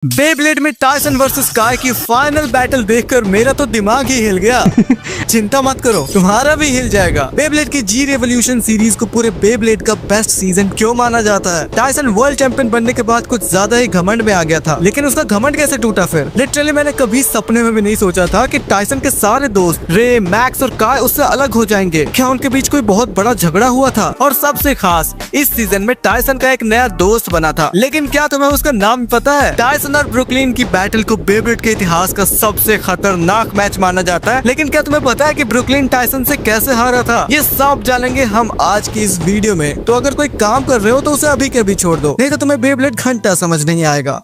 Beyblade में Tyson versus काय की फाइनल बैटल देखकर मेरा तो दिमाग ही हिल गया। चिंता मत करो, तुम्हारा भी हिल जाएगा। बेब्लेड की जी रेवोल्यूशन सीरीज को पूरे बेब्लेड का बेस्ट सीजन क्यों माना जाता है? टायसन वर्ल्ड चैंपियन बनने के बाद कुछ ज्यादा ही घमंड में आ गया था, लेकिन उसका घमंड कैसे टूटा फिर? लिटरली मैंने कभी सपने में भी नहीं सोचा था कि टायसन के सारे दोस्त रे, मैक्स और काय उससे अलग हो जाएंगे। क्या उनके बीच कोई बहुत बड़ा झगड़ा हुआ था? और सबसे खास, इस सीजन में टायसन का एक नया दोस्त बना था, लेकिन क्या तुम्हें उसका नाम पता है? टायसन और ब्रुकलिन की बैटल को बेब्लेड के इतिहास का सबसे खतरनाक मैच माना जाता है, लेकिन क्या तुम्हें पता है कि ब्रुकलिन टायसन से कैसे हारा था? ये सब जानेंगे हम आज की इस वीडियो में। तो अगर कोई काम कर रहे हो तो उसे अभी के अभी छोड़ दो, नहीं तो तुम्हें बेब्लेड घंटा समझ नहीं आएगा।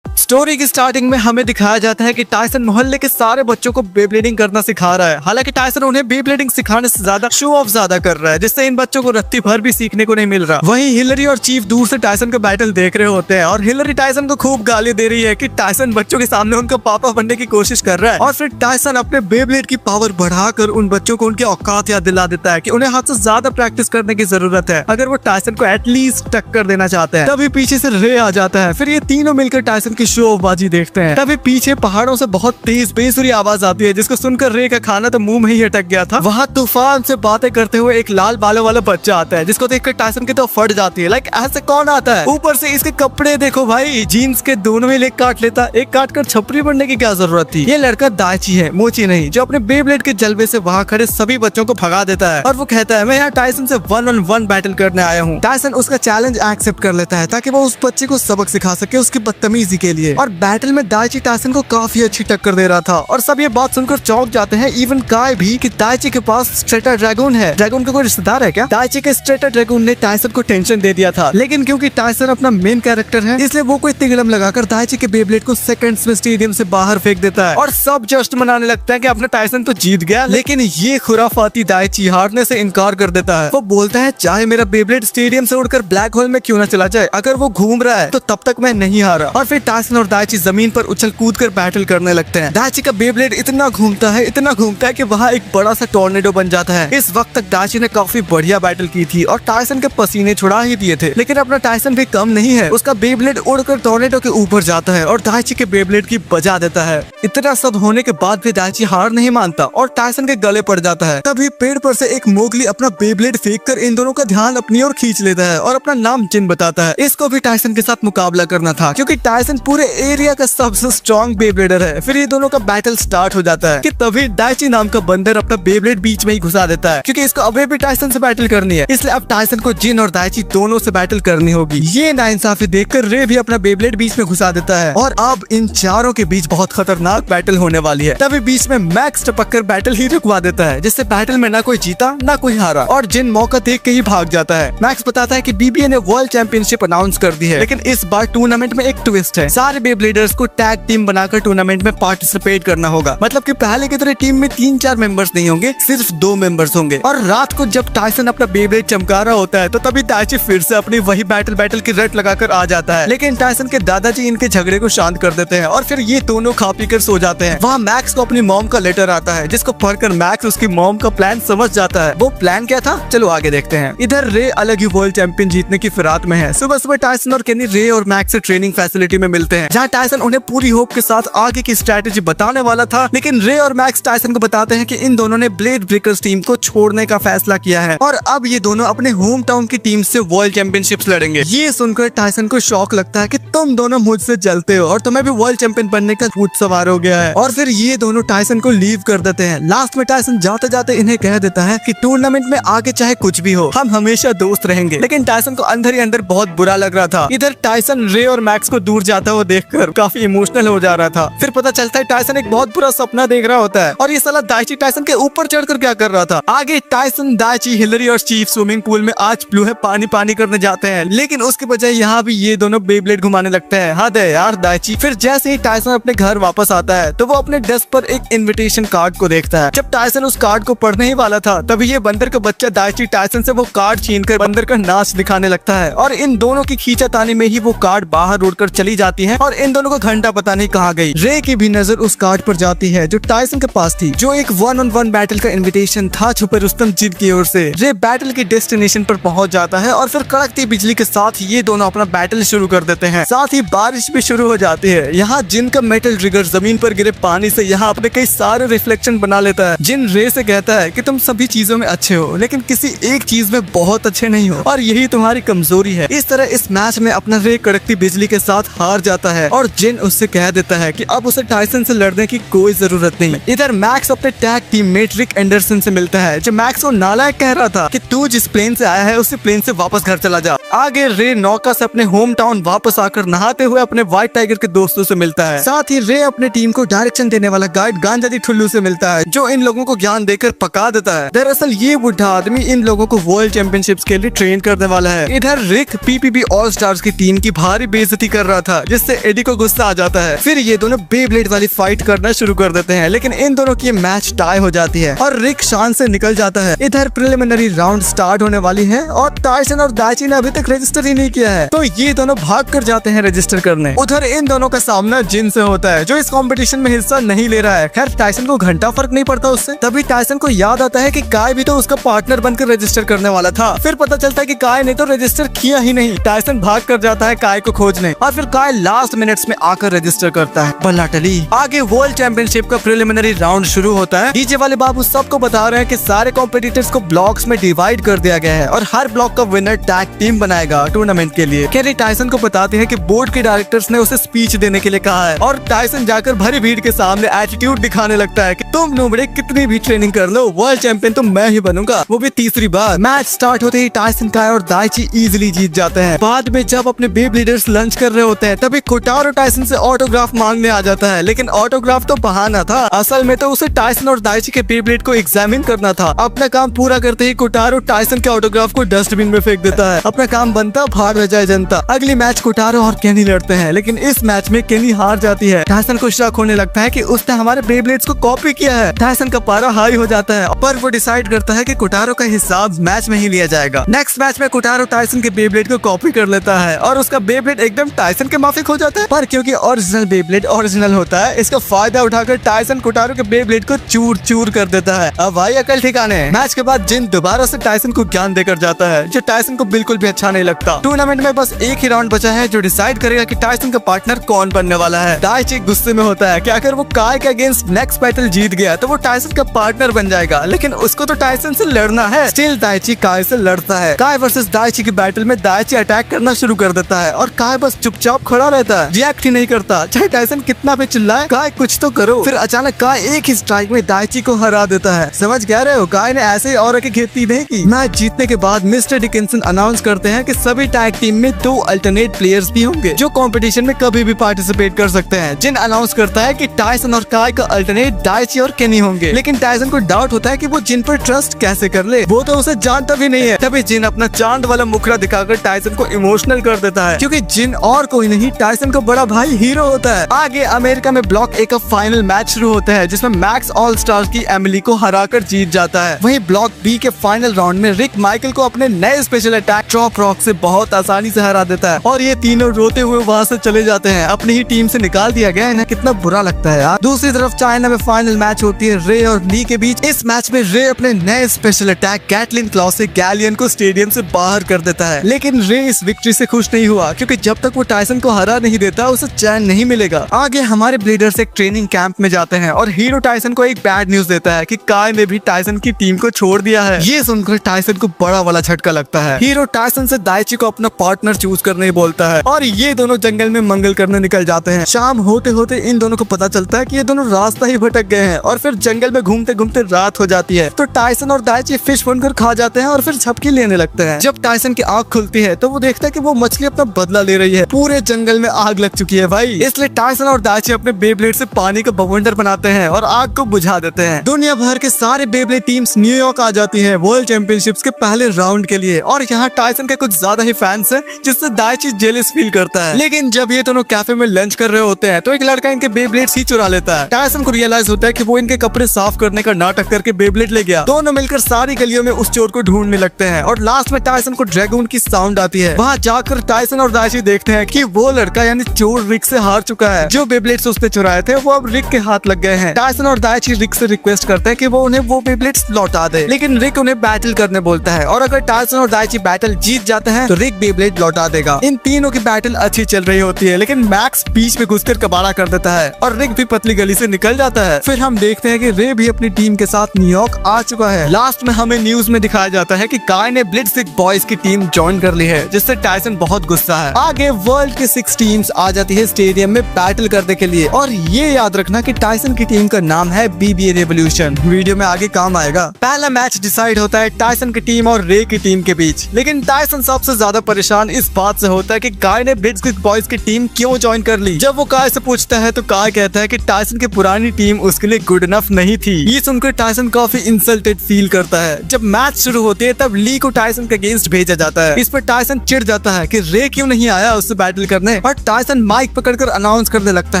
स्टोरी की स्टार्टिंग में हमें दिखाया जाता है कि टायसन मोहल्ले के सारे बच्चों को बेब्लेडिंग करना सिखा रहा है। हालांकि टायसन उन्हें बेब्लेडिंग सिखाने से ज्यादा शो ऑफ ज्यादा कर रहा है, जिससे इन बच्चों को रत्ती भर भी सीखने को नहीं मिल रहा। वहीं हिलरी और चीफ दूर से टायसन का बैटल देख रहे होते हैं और हिलरी टायसन को खूब गाली दे रही है कि टायसन बच्चों के सामने उनका पापा बनने की कोशिश कर रहा है। और फिर टायसन अपने बेब्लेड की पावर बढ़ाकर उन बच्चों को उनकी औकात याद दिला देता है कि उन्हें हाथ से ज्यादा प्रैक्टिस करने की जरूरत है अगर वो टायसन को एटलीस्ट टक्कर देना चाहते हैं। तभी पीछे से रे आ जाता है। फिर ये तीनों मिलकर टायसन की शो ऑफ बाजी देखते हैं। तभी पीछे पहाड़ों से बहुत तेज बेसुरी आवाज आती है, जिसको सुनकर रे का खाना तो मुंह में ही अटक गया था। वहाँ तूफान से बातें करते हुए एक लाल बालों वाला बच्चा आता है, जिसको देखकर टायसन की तो फट जाती है। लाइक ऐसे कौन आता है? ऊपर से इसके कपड़े देखो भाई, जीन्स के दोनों ही लेग काट लेता। एक काट कर छपरी बनने की क्या जरूरत थी? ये लड़का दाइची है, मोची नहीं, जो अपने बेब्लेड के जलवे से वहाँ खड़े सभी बच्चों को भगा देता है। और वो कहता है मैं यहाँ टायसन से 1-on-1 बैटल करने आया हूँ। टायसन उसका चैलेंज एक्सेप्ट कर लेता है ताकि वो उस बच्चे को सबक सिखा सके उसकी बदतमीजी के लिए। और बैटल में दाइची टायसन को काफी अच्छी टक्कर दे रहा था और सब ये बात सुनकर चौंक जाते हैं, इवन काय भी, कि दाइची के पास स्ट्रेटा ड्रैगन है। ड्रैगन का कोई रिश्तेदार है क्या? दाइची के स्ट्रेटा ड्रैगन ने टायसन को टेंशन दे दिया था, लेकिन क्योंकि टायसन अपना मेन कैरेक्टर है, इसलिए वो कोई तिगड़म लगाकर दाइची के बेब्लेड को सेकंड्स में स्टेडियम से बाहर फेंक देता है और सब जश्न मनाने लगता है कि अपना टायसन तो जीत गया। लेकिन ये खुराफाती दाइची हारने से इनकार कर देता है। वो बोलता है चाहे मेरा बेब्लेड स्टेडियम से उड़कर ब्लैक होल में क्यों न चला जाए, अगर वो घूम रहा है तो तब तक मैं नहीं हारा। और फिर टायसन और दाइची जमीन पर उछल कूद कर बैटल करने लगते हैं। दाइची का बेब्लेड इतना घूमता है कि वहाँ एक बड़ा सा टॉर्नेडो बन जाता है। इस वक्त तक दाइची ने काफी बढ़िया बैटल की थी और टायसन के पसीने छुड़ा ही दिए थे, लेकिन अपना टायसन भी कम नहीं है। उसका बेब्लेड उड़कर टॉर्नेडो के ऊपर जाता है और दाइची के बेब्लेड की बजा देता है। इतना सब होने के बाद भी दाइची हार नहीं मानता और टायसन के गले पड़ जाता है। तभी पेड़ पर से एक मोगली अपना बेब्लेड फेंक कर इन दोनों का ध्यान अपनी ओर खींच लेता है और अपना नाम चिन्ह बताता है। इसको भी टायसन के साथ मुकाबला करना था, क्योंकि टायसन पूरे एरिया का सबसे स्ट्रॉन्ग बेब्लेडर है। फिर ये दोनों का बैटल स्टार्ट हो जाता है कि तभी दाइची नाम का बंदर अपना बेब्लेड बीच में ही घुसा देता है, क्योंकि इसको अभी भी टायसन से बैटल करनी है। इसलिए अब टायसन को जिन और दाइची दोनों से बैटल करनी होगी। ये नाइंसाफी देखकर रे भी अपना बेब्लेड बीच में घुसा देता है और अब इन चारों के बीच बहुत खतरनाक बैटल होने वाली है। तभी बीच में मैक्स टपक कर बैटल ही रुकवा देता है, जिससे बैटल में ना कोई जीता ना कोई हारा और जिन मौका देख के ही भाग जाता है। मैक्स बताता है कि बीबीए ने वर्ल्ड चैंपियनशिप अनाउंस कर दी है, लेकिन इस बार टूर्नामेंट में एक ट्विस्ट है। सारे बेब्लेडर्स को टैग टीम बनाकर टूर्नामेंट में पार्टिसिपेट करना होगा। मतलब कि पहले की तरह टीम में 3-4 मेंबर्स नहीं होंगे, सिर्फ 2 मेंबर्स होंगे। और रात को जब टायसन अपना बेब्लेड चमका रहा होता है तो तभी दाइची फिर से अपनी वही बैटल की रट लगाकर आ जाता है, लेकिन टायसन के दादाजी इनके झगड़े को शांत कर देते हैं और फिर ये दोनों खा पी कर सो जाते हैं। वहाँ मैक्स को अपनी मॉम का लेटर आता है, जिसको पढ़कर मैक्स उसकी मॉम का प्लान समझ जाता है। वो प्लान क्या था, चलो आगे देखते हैं। इधर रे अलग ही वर्ल्ड चैंपियन जीतने की फिराक में है। सुबह सुबह टायसन और केनी रे और मैक्स से ट्रेनिंग फैसिलिटी में मिलते हैं, जहाँ टायसन उन्हें पूरी होप के साथ आगे की स्ट्रेटेजी बताने वाला था, लेकिन रे और मैक्स टायसन को बताते हैं कि इन दोनों ने ब्लेड ब्रेकर्स टीम को छोड़ने का फैसला किया है और अब ये दोनों अपने होम टाउन की टीम से वर्ल्ड चैंपियनशिप्स लड़ेंगे। ये सुनकर टायसन को शौक लगता है कि तुम दोनों मुझसे जलते हो और तुम्हें भी वर्ल्ड चैंपियन बनने का भूत सवार हो गया है। और फिर ये दोनों टायसन को लीव कर देते हैं। लास्ट में टायसन जाते जाते इन्हें कह देता है कि टूर्नामेंट में आगे चाहे कुछ भी हो, हम हमेशा दोस्त रहेंगे। लेकिन टायसन को अंदर ही अंदर बहुत बुरा लग रहा था। इधर टायसन रे और मैक्स को दूर जाता हुआ देखकर काफी इमोशनल हो जा रहा था। फिर पता चलता है टायसन एक बहुत बुरा सपना देख रहा होता है और ये साला दाइची टायसन के ऊपर चढ़कर क्या कर रहा था। आगे टायसन, दाइची, हिलरी और चीफ स्विमिंग पूल में आज ब्लू है पानी करने जाते हैं, लेकिन उसके बजाय यहाँ भी ये दोनों बेब्लेड घुमाने लगते हैं। हद है यार दाइची। फिर जैसे ही टायसन अपने घर वापस आता है तो वो अपने डेस्क पर एक इन्विटेशन कार्ड को देखता है। जब टायसन उस कार्ड को पढ़ने ही वाला था तभी ये बंदर का बच्चा दाइची टायसन से वो कार्ड छीनकर बंदर का नाच दिखाने लगता है और इन दोनों की खींचातानी में ही वो कार्ड बाहर उड़कर चली जाती जाती है और इन दोनों का घंटा पता नहीं कहाँ गई। रे की भी नजर उस कार्ड पर जाती है जो टायसन के पास थी, जो एक 1-on-1 बैटल का इनविटेशन था छुपे रुस्तम जिन की ओर से। रे बैटल के डेस्टिनेशन पर पहुंच जाता है और फिर कड़कती बिजली के साथ ये दोनों अपना बैटल शुरू कर देते हैं। साथ ही बारिश भी शुरू हो जाती है। यहाँ जिन का मेटल ट्रिगर जमीन पर गिरे पानी से यहाँ अपने कई सारे रिफ्लेक्शन बना लेता है। जिन रे से कहता है कि तुम सभी चीजों में अच्छे हो लेकिन किसी एक चीज में बहुत अच्छे नहीं हो और यही तुम्हारी कमजोरी है। इस तरह इस मैच में अपना रे कड़कती बिजली के साथ हार जाता है और जिन उससे कह देता है कि अब उसे टायसन से लड़ने की कोई जरूरत नहीं। इधर मैक्स अपने टैग टीममेट रिक एंडरसन से मिलता है जो मैक्स को नालायक कह रहा था कि तू जिस प्लेन से आया है उसी प्लेन से वापस घर चला जा। आगे रे नौका से अपने होम टाउन वापस आकर नहाते हुए अपने व्हाइट टाइगर के दोस्तों से मिलता है। साथ ही रे अपने टीम को डायरेक्शन देने वाला गाइड गांजादी ठुल्लू से मिलता है जो इन लोगों को ज्ञान देकर पका देता है। दरअसल ये बुढ़ा आदमी इन लोगों को वर्ल्ड चैंपियनशिप्स के लिए ट्रेन करने वाला है। इधर रिक पीपीबी ऑल स्टार्स की टीम की भारी बेइज्जती कर रहा था जिससे एडी को गुस्सा आ जाता है। फिर ये दोनों बेब्लेड वाली फाइट करना शुरू कर देते हैं लेकिन इन दोनों की मैच टाई हो जाती है और रिक शान से निकल जाता है। इधर प्रिलिमिनरी राउंड स्टार्ट होने वाली है और टायसन और दाइची ने अभी तक रजिस्टर ही नहीं किया है तो ये दोनों भाग कर जाते हैं रजिस्टर करने। उधर इन दोनों का सामना जिन से होता है जो इस कंपटीशन में हिस्सा नहीं ले रहा है। खैर टायसन को घंटा फर्क नहीं पड़ता उससे। तभी टायसन को याद आता है कि काय भी तो उसका पार्टनर बनकर रजिस्टर करने वाला था। फिर पता चलता है कि काय ने तो रजिस्टर किया ही नहीं। टायसन भाग कर जाता है काय को खोजने और फिर काय लास्ट मिनट्स में आकर रजिस्टर करता है। बल्ला टली। आगे वर्ल्ड चैंपियनशिप का प्रिलिमिनरी राउंड शुरू होता है। डीजे वाले बाबू सबको बता रहे हैं कि सारे कॉम्पिटिटर्स को ब्लॉक्स में डिवाइड कर दिया गया है और हर ब्लॉक का विनर टैग टीम बनाएगा टूर्नामेंट के लिए। कैरी टायसन को बताते हैं कि बोर्ड के डायरेक्टर्स ने उसे स्पीच देने के लिए कहा है और टायसन जाकर भरी भीड़ के सामने एटीट्यूड दिखाने लगता है कि तुम नूबड़े कितनी भी ट्रेनिंग कर लो वर्ल्ड चैंपियन तो मैं ही बनूंगा, वो भी तीसरी बार। मैच स्टार्ट होते ही टायसन काय और दाइची इजीली जीत जाते हैं। बाद में जब अपने बेब लीडर्स लंच कर रहे होते हैं तभी कोटारो टायसन से ऑटोग्राफ मांगने आ जाता है लेकिन ऑटोग्राफ तो बहाना था। असल में तो उसे टायसन और दाइची के बेब्लेड को एग्जामिन करना था। अपना काम पूरा करते ही कोटारो टायसन के ऑटोग्राफ को डस्टबिन में फेंक देता है। अपना काम बनता भाग रह जाए जनता। अगली मैच कोटारो और केनी लड़ते हैं लेकिन इस मैच में केनी हार जाती है। टायसन को शक होने लगता है कि उसने हमारे बेब्लेड्स को कॉपी किया है। टायसन का पारा हाई हो जाता है पर वो डिसाइड करता है कि कोटारो का हिसाब मैच में ही लिया जाएगा। नेक्स्ट मैच में कोटारो टायसन के बेब्लेड को कॉपी कर लेता है और उसका बेब्लेड एकदम टायसन के माफिक हो जाता है। पर क्योंकि ओरिजिनल बेब्लेड ओरिजिनल होता है इसका फायदा उठाकर टायसन कोटारो के बेब्लेड को चूर चूर कर देता है। अब भाई अकल ठिकाने। मैच के बाद जिन दोबारा से टायसन को ज्ञान देकर जाता है जो टायसन को बिल्कुल भी अच्छा नहीं लगता। टूर्नामेंट में बस एक ही राउंड बचा है जो डिसाइड करेगा कि टायसन का पार्टनर कौन बनने वाला है। दाइची गुस्से में होता है कि अगर वो काय के अगेंस्ट नेक्स्ट बैटल जीत गया तो वो टायसन का पार्टनर बन जाएगा लेकिन उसको तो टायसन से लड़ना है। स्टिल दाइची काय से लड़ता है। काय वर्सेस दाइची की बैटल में दाइची अटैक करना शुरू कर देता है और काय बस चुपचाप खड़ा रहता है, रिएक्ट ही नहीं करता। चाहे टायसन कितना भी चिल्लाए काय कुछ तो करो। फिर अचानक काय एक ही स्ट्राइक में दाइची को हरा देता है। समझ कह रहे हो काय ने ऐसे ही और की खेती नहीं की। मैच जीतने के बाद मिस्टर डिकिंसन अनाउंस करते हैं कि सभी टैग टीम में 2 अल्टरनेट प्लेयर्स भी होंगे जो कंपटीशन में कभी भी पार्टिसिपेट कर सकते हैं। जिन अनाउंस करता है कि टायसन और काय का अल्टरनेट दाइची और केनी होंगे लेकिन टायसन को डाउट होता है कि वो जिन पर ट्रस्ट कैसे कर ले, वो तो उसे जानता भी नहीं है। तभी जिन अपना चांद वाला मुखड़ा दिखाकर टायसन को इमोशनल कर देता है क्योंकि जिन और कोई नहीं टायसन का बड़ा भाई हीरो होता है। आगे अमेरिका में ब्लॉक ए का फाइनल मैच शुरू होता है जिसमें मैक्स ऑल स्टार्स की एमिली को हराकर जीत जाता है। वहीं ब्लॉक बी के फाइनल राउंड में रिक माइकल को अपने नए स्पेशल अटैक ट्रॉप रॉक से बहुत आसानी से हरा देता है और ये तीनों रोते हुए वहाँ से चले जाते हैं। अपनी ही टीम से निकाल दिया गया है ना, कितना बुरा लगता है यार। दूसरी तरफ चाइना में फाइनल मैच होती है रे और ली के बीच। इस मैच में रे अपने नए स्पेशल अटैक कैटलिन क्लॉ से गैलियन को स्टेडियम से बाहर कर देता है लेकिन रे इस विक्ट्री से खुश नहीं हुआ क्योंकि जब तक वो टायसन को हरा नहीं देता उसे चैन नहीं मिलेगा। आगे हमारे ब्लीडर्स एक ट्रेनिंग कैंप में जाते हैं और हीरो टायसन को एक बैड न्यूज देता है कि काय ने भी टायसन की टीम को छोड़ दिया है। ये सुनकर टायसन को बड़ा वाला झटका लगता है। हीरो टायसन से दाइची को अपना पार्टनर चूज करने बोलता है और ये दोनों जंगल में मंगल करने निकल जाते हैं। शाम होते होते इन दोनों को पता चलता है कि ये दोनों रास्ता ही भटक गए हैं और फिर जंगल में घूमते घूमते रात हो जाती है तो टायसन और दाइची फिश बनकर खा जाते हैं और फिर झपकी लेने लगते हैं। जब टायसन की आंख खुलती है तो वो देखता है कि वो मछली अपना बदला ले रही है। पूरे जंगल में आग लग चुकी है भाई, इसलिए टायसन और दाइची अपने बेब्लेड से पानी का बवंडर बनाते हैं और आग को बुझा देते हैं। दुनिया भर के सारे बेब्लेड टीम्स न्यूयॉर्क आ जाती है वर्ल्ड चैंपियनशिप्स के पहले राउंड के लिए और यहाँ टायसन के कुछ ज्यादा ही फैंस हैं जिससे दाइची जेलस फील करता है। लेकिन जब ये दोनों कैफे में लंच कर रहे होते हैं तो एक लड़का इनके बेब्लेड्स ही चुरा लेता है। टायसन को रियलाइज होता है कि कि वो इनके कपड़े साफ करने का नाटक करके बेब्लेड ले गया। दोनों मिलकर सारी गलियों में उस चोर को ढूंढने लगते हैं और लास्ट में टायसन को ड्रैगन की साउंड आती है। वहाँ जाकर टायसन और दाइची देखते हैं कि वो लड़का यानी चोर रिक से हार चुका है। जो बेब्लेड्स उसने चुराए थे वो अब रिक के हाथ लग गए हैं। टायसन और दाइची रिक से रिक्वेस्ट करते हैं कि वो उन्हें वो बेब्लेड्स लौटा दे, लेकिन रिक उन्हें बैटल करने बोलता है और अगर टायसन और दाइची बैटल जीत जाते हैं तो रिक बेब्लेड लौटा देगा। इन तीनों की बैटल अच्छी चल रही होती है, लेकिन मैक्स बीच में घुसकर कबाड़ा कर देता है और रिक भी पतली गली से निकल जाता है। फिर हम देखते हैं कि रे भी अपनी टीम के साथ न्यूयॉर्क आ चुका है। लास्ट में हमें न्यूज में दिखाया जाता है कि काय ने ब्लिट्ज़ बॉयज की टीम ज्वाइन कर ली है, जिससे टायसन बहुत गुस्सा है। आगे वर्ल्ड की 6 टीम्स आ जाती है स्टेडियम में बैटल करने के लिए और ये याद रखना कि टायसन की टीम का नाम है BBA रेवोल्यूशन। वीडियो में आगे काम आएगा। पहला मैच डिसाइड होता है टायसन की टीम और रे की टीम के बीच, लेकिन टायसन सबसे ज्यादा परेशान इस बात से होता है कि काय ने ब्लिट्ज़ बॉयज की टीम क्यों ज्वाइन कर ली। जब वो काय से पूछता है तो काय कहता है कि टायसन की पुरानी टीम उसके लिए गुड इनफ नहीं थी। ये सुनकर टायसन काफी इंसल्टेड फील करता है। जब मैच शुरू होती है तब ली को टायसन के अगेंस्ट भेजा जाता है। इस पर टायसन चिढ़ जाता है कि रे क्यों नहीं आया उससे बैटल करने, और टायसन माइक पकड़कर अनाउंस करने लगता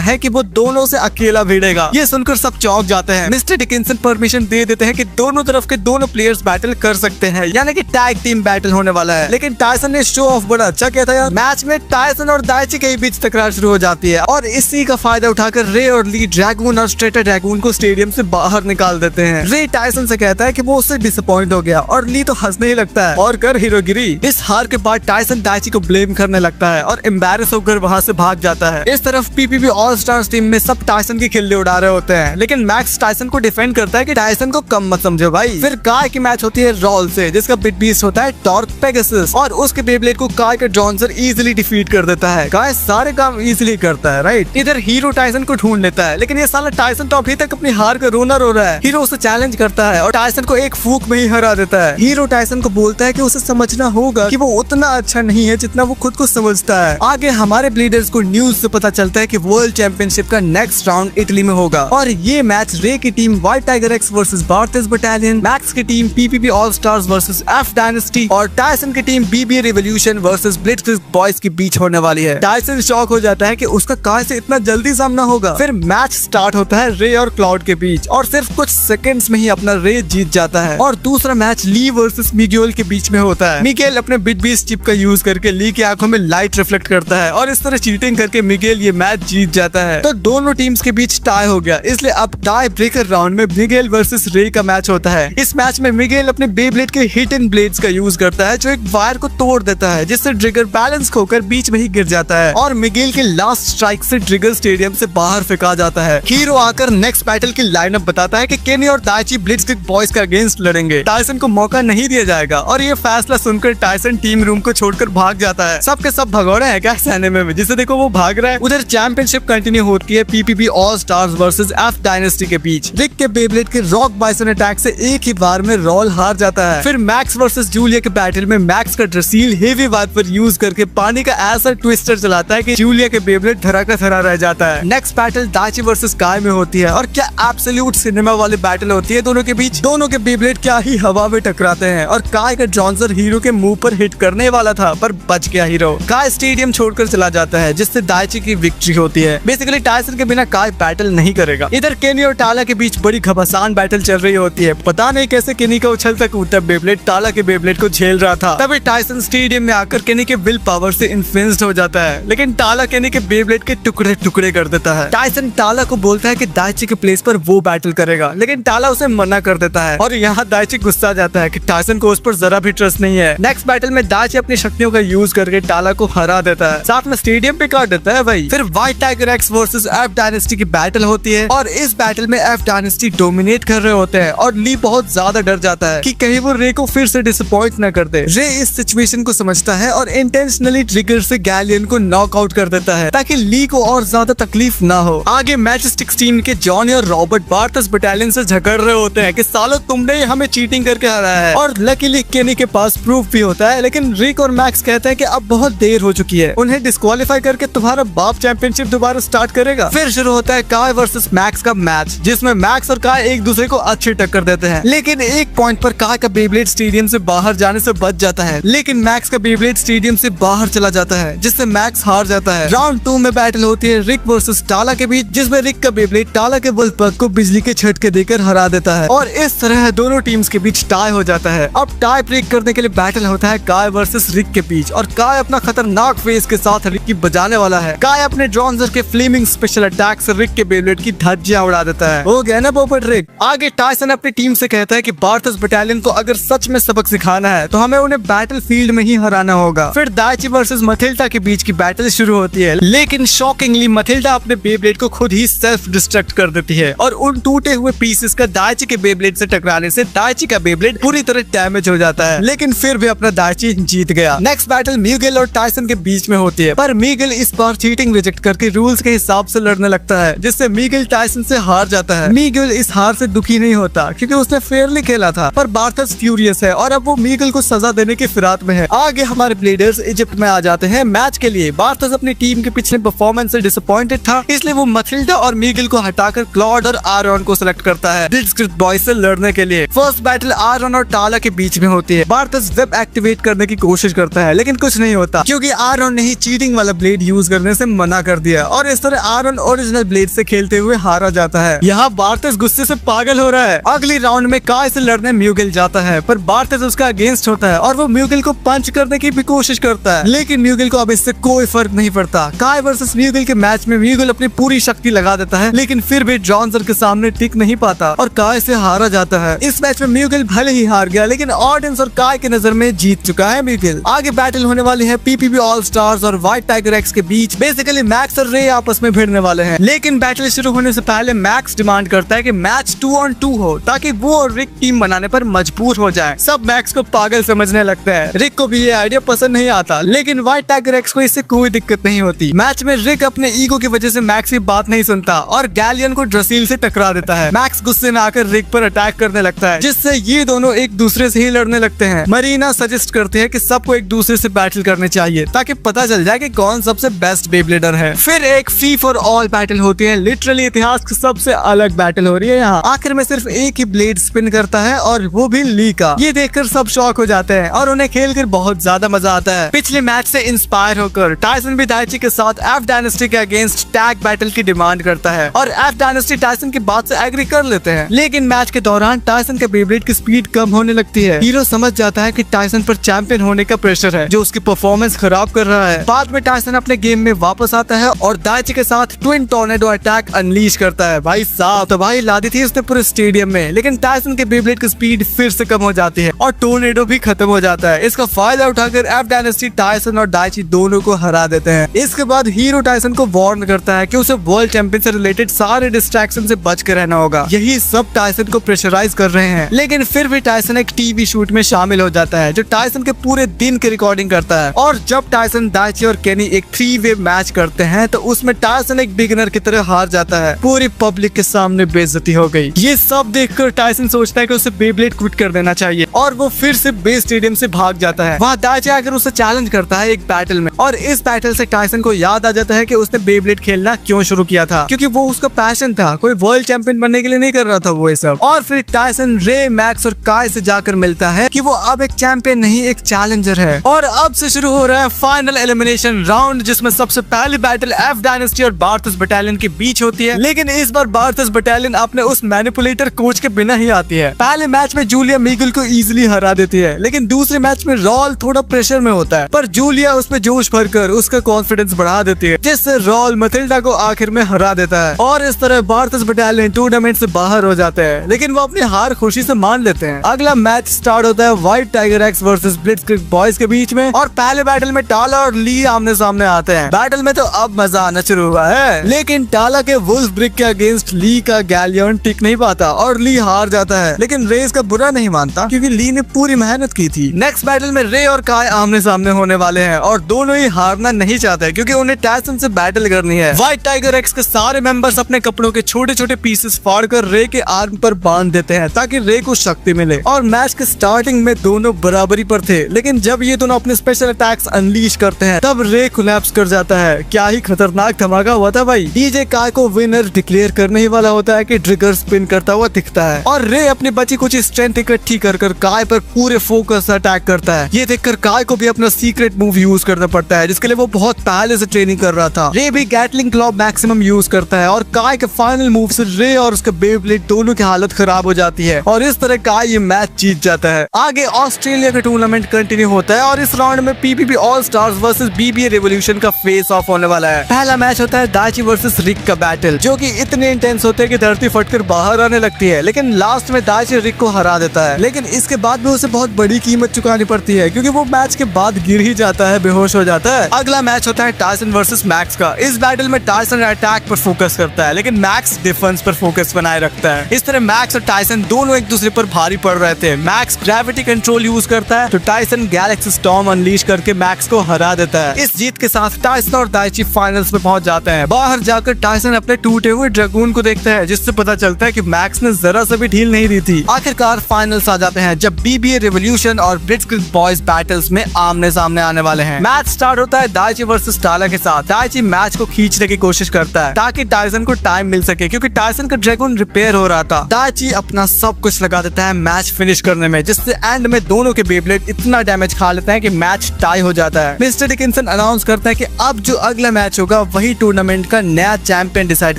है कि वो दोनों से अकेला भिड़ेगा। ये सुनकर सब चौंक जाते हैं। मिस्टर डिकिंसन परमिशन दे देते हैं कि दोनों तरफ के दोनों प्लेयर्स बैटल कर सकते हैं, यानी कि टैग टीम बैटल होने वाला है। लेकिन टायसन ने शो ऑफ बड़ा अच्छा किया था यार। मैच में टायसन और दाइची के बीच तकरार शुरू हो जाती है और इसी का फायदा उठाकर रे और ली ड्रैगन और स्ट्रेटा ड्रैगन को स्टेडियम से बाहर निकाल देते हैं। रे टायसन से कहता है कि वो उससे डिसअपॉइंट हो गया और ली तो हंसने ही लगता है और कर हीरोगिरी। इस हार के बाद टायसन दाइची को ब्लेम करने लगता है और एम्बैरेस होकर वहाँ से भाग जाता है। इस तरफ पीपीबी ऑल स्टार्स टीम में सब टायसन की खिल्ली उड़ा रहे होते हैं, लेकिन मैक्स टायसन को डिफेंड करता है कि टायसन को कम मत समझो भाई। फिर काय की मैच होती है रॉल से, जिसका बिग बीस्ट होता है टॉर्क पेगासस और उसके बेब्लेड को काय का जॉन्सर इजीली डिफीट कर देता है। काय सारे काम इजीली करता है राइट। इधर हीरो टायसन को ढूंढ लेता है, लेकिन ये साला टायसन तो अभी तक अपनी हार का रोना रो रहा है। हीरो उसे चैलेंज करता है और टायसन को एक फूक में ही हरा देता है। हीरो टायसन को बोलता है कि उसे समझना होगा कि वो उतना अच्छा नहीं है जितना वो खुद को समझता है। आगे हमारे ब्लीडर्स को न्यूज से पता चलता है कि वर्ल्ड चैंपियनशिप का नेक्स्ट राउंड इटली में होगा और ये मैच रे की team White Tiger X versus Barthez Battalion, Max की team PPB All Stars versus F Dynasty और टायसन की team BBA Revolution versus Blitz Boys के बीच होने वाली है। टायसन शॉक हो जाता है कि उसका काय से इतना जल्दी सामना होगा। फिर मैच स्टार्ट होता है रे और क्लाउड के बीच और सिर्फ कुछ सेकंड्स में ही अपना रे जीत जाता है। और दूसरा मैच ली वर्सेस मिगेल के बीच में होता है। मिगेल अपने बिट बीस्ट चिप का यूज करके ली की आंखों में लाइट रिफ्लेक्ट करता है और इस तरह चीटिंग करके मिगेल ये मैच जीत जाता है। तो दोनों टीम्स के बीच टाई हो गया, इसलिए अब टाई ब्रेकर राउंड में मिगेल वर्सेस रे का मैच होता है। इस मैच में मिगेल अपने बेब्लेड के हिडन ब्लेड्स का यूज करता है जो एक वायर को तोड़ देता है, जिससे ट्रिगर बैलेंस खोकर बीच में ही गिर जाता है और मिगेल के लास्ट स्ट्राइक से ट्रिगर स्टेडियम से बाहर फेंका जाता है। हीरो आकर नेक्स्ट बैटल की लाइनअप बताता है कि केनी और दाइची ब्लिट्ज़ बॉयज के अगेंस्ट लड़ेंगे। टायसन को मौका नहीं दिया जाएगा और ये फैसला सुनकर टायसन टीम रूम को छोड़कर भाग जाता है। सबके सब भगोड़े हैं क्या सहने में, जिसे देखो वो भाग रहा है। उधर चैंपियनशिप कंटिन्यू होती है PPB All Stars versus F dynasty के बीच। रिक के बेब्लेड के रॉक बाइसन अटैक से एक ही बार में रॉल हार जाता है। फिर मैक्स वर्सेस जूलिया के बैटल में मैक्स का ड्रेसील हेवी वाइपर यूज करके पानी का ऐसा ट्विस्टर चलाता है कि जूलिया के बेब्लेड धरा का धरा रह जाता है। नेक्स्ट बैटल दाइची वर्सेस काय में होती है और क्या एब्सोल्यूट सिनेमा वाली बैटल होती है दोनों के बीच। दोनों के बेब्लेड क्या ही हवा में टकराते हैं और काय का जॉन्सर हीरो के मुंह पर हिट करने वाला था पर बच गया हीरो। काय स्टेडियम छोड़कर चला जाता है, जिससे दाइची की विक्ट्री होती है। बेसिकली टायसन के बिना काय बैटल नहीं करेगा। इधर केनी और टाला के बीच बड़ी घमासान बैटल चल रही होती है। पता नहीं कैसे केनी का उछलता कूदता बेब्लेड टाला के बेब्लेड को झेल रहा था। तभी टायसन स्टेडियम में आकर केनी के विल पावर से इन्फ्लुएंस्ड हो जाता है, लेकिन टाला केनी के बेब्लेड के टुकड़े टुकड़े कर देता है। टायसन टाला को बोलता है कि दाइची के प्लेस पर वो बैटल करेगा, लेकिन टाला उसे मना कर देता है और यहाँ दाइची गुस्सा जाता है कि टायसन को उस पर जरा भी ट्रस्ट नहीं है। नेक्स्ट बैटल में दाइची अपनी शक्तियों का यूज करके टाला को हरा देता है, साथ में स्टेडियम पे काट देता है भाई। फिर white Tiger X versus F dynasty की बैटल होती है और इस बैटल में एफ डायनेस्टी डोमिनेट कर रहे होते हैं और ली बहुत ज्यादा डर जाता है कि कहीं वो रे को फिर से डिसअपॉइंट न कर दे। रे इस सिचुएशन को समझता है और इंटेंशनली ट्रिगर से गैलियन को नॉकआउट कर देता है ताकि ली को और ज्यादा तकलीफ ना हो। आगे मैच 16 के जॉनी और रॉबर्ट बार्थेस बटालियन से झगड़ रहे होते हैं कि सालों तुमने हमें चीटिंग करके हराया है और लकीली केनी के पास प्रूफ भी होता है, लेकिन रिक और मैक्स कहते हैं कि अब बहुत देर हो चुकी है, उन्हें डिस्क्वालीफाई करके तुम्हारा बाप चैंपियनशिप दोबारा स्टार्ट करेगा। फिर शुरू होता है काय वर्सेस मैक्स का मैच, जिसमें मैक्स और काय एक दूसरे को अच्छी टक्कर देते हैं, लेकिन एक पॉइंट पर काय का बेब्लेड स्टेडियम से बाहर जाने से बच जाता है, लेकिन मैक्स का बेब्लेड स्टेडियम से बाहर चला जाता है, जिससे मैक्स हार जाता है। राउंड 2 में बैटल होती है रिक वर्सेस टाला के बीच, जिसमें रिक का बेब्लेड टाला के विल पग को बिजली के झटके देकर हरा देता है और इस तरह दोनों टीम्स के बीच टाई हो जाता है। अब टाई ब्रेक करने के लिए बैटल होता है काय वर्सेस रिक के बीच और काय अपना खतरनाक फेस के साथ रिक की बजाने वाला है। काय अपने ड्रॉन्जर के फ्लेमिंग स्पेशल अटैक से रिक के बेब्लेड की धज्जियां उड़ा देता है। हो गया ना पोपट रिक। आगे टायसन अपनी टीम से कहता है कि बार्थस बटालियन को अगर सच में सबक सिखाना है तो हमें उन्हें बैटल फील्ड में ही हराना होगा। फिर दाइची वर्सेस मथिल्डा के बीच की बैटल शुरू होती है, लेकिन शॉकिंगली मथिल्डा अपने बेब्लेड को खुद ही सेल्फ डिस्ट्रक्ट कर देती है और उन टूटे हुए पीसेस का दाइची के बेब्लेड से टकराने से दाइची का बेब्लेड पूरी तरह डैमेज हो जाता है, लेकिन फिर भी अपना दाइची जीत गया। नेक्स्ट बैटल मिगेल और टायसन के बीच में होती है, पर मिगेल इस बार चीटिंग रिजेक्ट करके रूल्स के हिसाब से लड़ने लगता है, जिससे मिगेल टायसन से हार जाता है। मिगेल इस हार से दुखी नहीं होता क्योंकि उसने फेयरली खेला था, पर बार्थस फ्यूरियस है और अब वो मिगेल को सजा देने की फिराक में है। आगे हमारे ब्लेडर्स इजिप्ट में आ जाते हैं मैच के लिए। बार्थस अपनी टीम के पिछले परफॉर्मेंस से डिसअपॉइंटेड था, इसलिए वो मथिल्डा और मिगेल को हटाकर क्लॉड और आरॉन को सिलेक्ट करता है डिस्क्रिट बॉय से लड़ने के लिए। फर्स्ट बैटल आरॉन और टाला के बीच में होती है। बार्थस वेब एक्टिवेट करने की कोशिश करता है, लेकिन कुछ नहीं होता क्योंकि आरॉन ने ही चीटिंग वाला ब्लेड यूज करने से मना कर दिया और इस तरह आरॉन ओरिजिनल ब्लेड से खेलते हुए हारा जाता है। यहाँ बार्थस गुस्से से पागल हो रहा है। अगली राउंड में काय से लड़ने म्यूगिल जाता है, पर बार्थस उसका अगेंस्ट होता है और वो म्यूगिल को पंच करने की भी कोशिश करता है, लेकिन म्यूगिल को अब इससे कोई फर्क नहीं पड़ता। काय वर्सेस म्यूगिल के मैच में म्यूगिल अपनी पूरी शक्ति लगा देता है, लेकिन फिर भी ड्रॉन्जर के सामने टिक नहीं पाता और काय से हारा जाता है। इस मैच में म्यूगिल भले ही हार गया, लेकिन ऑडियंस और काय की नजर में जीत चुका है म्यूगिल। आगे बैटल होने वाली है पीपीबी ऑल स्टार्स और व्हाइट टाइगर एक्स के बीच। बेसिकली मैक्स और रे आपस में भिड़ने वाले हैं, लेकिन बैटल शुरू होने से पहले मैक्स डिमांड करता है कि मैच 2 on 2 हो ताकि वो और रिक टीम बनाने पर मजबूर हो जाए। सब मैक्स को पागल समझने लगते हैं। रिक को भी ये आइडिया पसंद नहीं आता, लेकिन व्हाइट टाइगर एक्स को इससे कोई दिक्कत नहीं होती। मैच में रिक अपने ईगो की वजह से मैक्स की बात नहीं सुनता और गैलियन को ड्रसील से टकरा देता है। मैक्स गुस्से में आकर रिक पर अटैक करने लगता है, जिससे ये दोनों एक दूसरे से ही लड़ने लगते हैं। मरीना सजेस्ट करती है कि सबको एक दूसरे से बैटल करने चाहिए ताकि पता चल जाए कि कौन सबसे बेस्ट बेब्लेडर है। फिर एक फ्री फॉर ऑल बैटल होती है। लिटरली इतिहास की सबसे अलग बैटल हो रही है यहाँ। आखिर में सिर्फ एक ही ब्लेड स्पिन करता है और वो भी ली का। ये देखकर सब शॉक हो जाते हैं और उन्हें खेलकर बहुत ज्यादा मजा आता है। पिछले मैच से इंस्पायर होकर टायसन भी दाइची के साथ एफ डायनेस्टी के अगेंस्ट टैग बैटल की डिमांड करता है और एफ डायनेस्टी टायसन की बात से एग्री कर लेते हैं, लेकिन मैच के दौरान टायसन के बेब्लेड की स्पीड कम होने लगती है। हीरो समझ जाता है कि टायसन पर चैंपियन होने का प्रेशर है जो उसकी परफॉर्मेंस खराब कर रहा है। बाद में टायसन अपने गेम में वापस आता है और दाइची के साथ ट्विन टॉर्नेडो अटैक अनलीश करता है। भाई साहब तबाही ला दी थी उसने पूरे स्टेडियम में, लेकिन टायसन के बेब्लेड की स्पीड फिर से कम हो जाती है और टॉर्नेडो भी खत्म हो जाता है। इसका फायदा उठाकर एफ डायनेस्टी टायसन और दाइची दोनों को हरा देते हैं। इसके बाद हीरो टायसन को वार्न करता है कि उसे वर्ल्ड चैंपियन से रिलेटेड सारे डिस्ट्रैक्शन से बच कर रहना होगा। यही सब टायसन को प्रेशराइज कर रहे हैं, लेकिन फिर भी टायसन एक टीवी शूट में शामिल हो जाता है जो टायसन के पूरे दिन की रिकॉर्डिंग करता है। और जब टायसन दाइची और केनी एक 3-way मैच करते हैं तो उसमें टायसन एक बिगिनर की तरह हार जाता है। पूरी पब्लिक के सामने बेइज्जती हो गई। ये सब देखकर टायसन सोचता है कि उसे बेब्लेड क्विट कर देना चाहिए और वो फिर से बेस स्टेडियम से भाग जाता है। वहाँ दाइची आकर उसे चैलेंज करता है एक बैटल में और इस बैटल से टायसन को याद आ जाता है कि उसने बेब्लेड खेलना क्यों शुरू किया था, क्योंकि वो उसका पैशन था। कोई वर्ल्ड चैंपियन बनने के लिए नहीं कर रहा था वो ये सब। और फिर टायसन रे मैक्स और काय से जाकर मिलता है कि वो अब एक चैंपियन नहीं एक चैलेंजर है। और अब से शुरू हो रहा है फाइनल एलिमिनेशन राउंड, जिसमें सबसे पहली बैटल एफ डायनेस्टी और बार्थस बटालियन के बीच होती है, लेकिन इस बार बार्थस बटालियन अपने उस मैनिपुलेटर कोच के बिना ही आती है। पहले मैच में जूलिया मिगेल को इजीली हरा देती है, लेकिन दूसरे मैच में रॉल थोड़ा प्रेशर में होता है, पर जूलिया उसमें जोश भरकर उसका कॉन्फिडेंस बढ़ा देती है, जिससे रॉल मथिल्डा को आखिर में हरा देता है। और इस तरह बार्थस बटालियन टूर्नामेंट से बाहर हो जाते हैं, लेकिन वो अपनी हार खुशी से मान लेते हैं। अगला मैच स्टार्ट होता है White Tiger X versus Blitzkrieg Boys के बीच में और पहले बैटल में टाला और ली आमने सामने आते हैं। बैटल में तो अब मजा आना शुरू हुआ है, लेकिन टाला के वुल्फ ब्रिक के अगेंस्ट ली का गैलियन टिक नहीं पाता और ली हार जाता है, लेकिन रे इसका बुरा नहीं मानता क्योंकि ली ने पूरी मेहनत की थी। नेक्स्ट बैटल में रे और काय आमने सामने होने वाले हैं और दोनों ही हारना नहीं चाहते क्योंकि उन्हें टायसन से बैटल करनी है। व्हाइट टाइगर एक्स के सारे मेंबर्स अपने कपड़ों के छोटे छोटे पीसेस फाड़कर रे के आर्म पर बांध देते हैं ताकि रे को शक्ति मिले। और मैच के स्टार्टिंग में दोनों बराबरी पर थे, लेकिन जब ये दोनों अपने स्पेशल अटैक्स अनलीश करते हैं तब रे कोलैप्स कर जाता है। क्या ही खतरनाक धमाका हुआ था भाई। डीजे काय को विनर डिक्लेयर करने ही वाला होता है कि ट्रिगर स्पिन करता हुआ दिखता है और रे अपनी बची कुछ स्ट्रेंथ इकट्ठी कर काय पर पूरे फोकस अटैक करता है। ये देखकर काय को भी अपना सीक्रेट मूव यूज करना पड़ता है, जिसके लिए वो बहुत पहले से ट्रेनिंग कर रहा था। रे भी गैटलिंग क्लॉ मैक्सिमम यूज करता है और काय के फाइनल फाइनल मूव से रे और उसका बेब्लेड दोनों की हालत खराब हो जाती है और इस तरह काय ये मैच जीत जाता है। आगे ऑस्ट्रेलिया का टूर्नामेंट कंटिन्यू होता है और इस राउंड में PPP all Stars versus BBA revolution का फेस ऑफ होने वाला है। पहला मैच होता है दाइची वर्सेस रिक का बैटल, जो कि इतने इंटेंस होते हैं कि धरती फटकर बाहर आने लगती है, लेकिन लास्ट में दाइची रिक को हरा देता है। लेकिन इसके बाद भी उसे बहुत बड़ी कीमत चुकानी पड़ती है क्योंकि वो मैच के बाद गिर ही जाता है, बेहोश हो जाता है। अगला मैच होता है टायसन वर्सेस मैक्स का। इस बैटल में टायसन अटैक पर फोकस करता है लेकिन मैक्स डिफेंस पर फोकस बनाए रखता है। इस तरह मैक्स और टायसन दोनों एक दूसरे पर भारी पड़ रहे थे। मैक्स ग्रेविटी कंट्रोल यूज करता है तो टायसन गैलेक्सी स्टॉर्म अनलीश करके मैक्स को हरा देता है। इस जीत के साथ टायसन और दाइची फाइनल्स में पहुंच जाते हैं। बाहर जाकर टायसन अपने टूटे हुए ड्रैगून को देखता है जिससे पता चलता है कि मैक्स ने जरा सा भी ढील नहीं दी थी। आखिरकार फाइनल्स आ जाते हैं जब बीबीए रेवोल्यूशन और ब्लिट्जक्रिग बॉयज बैटल्स में आमने सामने आने वाले हैं। मैच स्टार्ट होता है दाइची वर्सेस टाला के साथ। दाइची मैच को खींचने की कोशिश करता है ताकि टायसन को टाइम मिल सके क्योंकि टायसन का ड्रैगन रिपेयर हो रहा था। दाइची अपना सब कुछ लगा देता है मैच फिनिश करने में, जिससे एंड में दोनों के बेब्लेड इतना डैमेज खा लेते हैं कि मैच टाई हो जाता है। मिस्टर डिकिंसन अनाउंस करता है कि अब जो अगला मैच होगा वही टूर्नामेंट का नया चैंपियन डिसाइड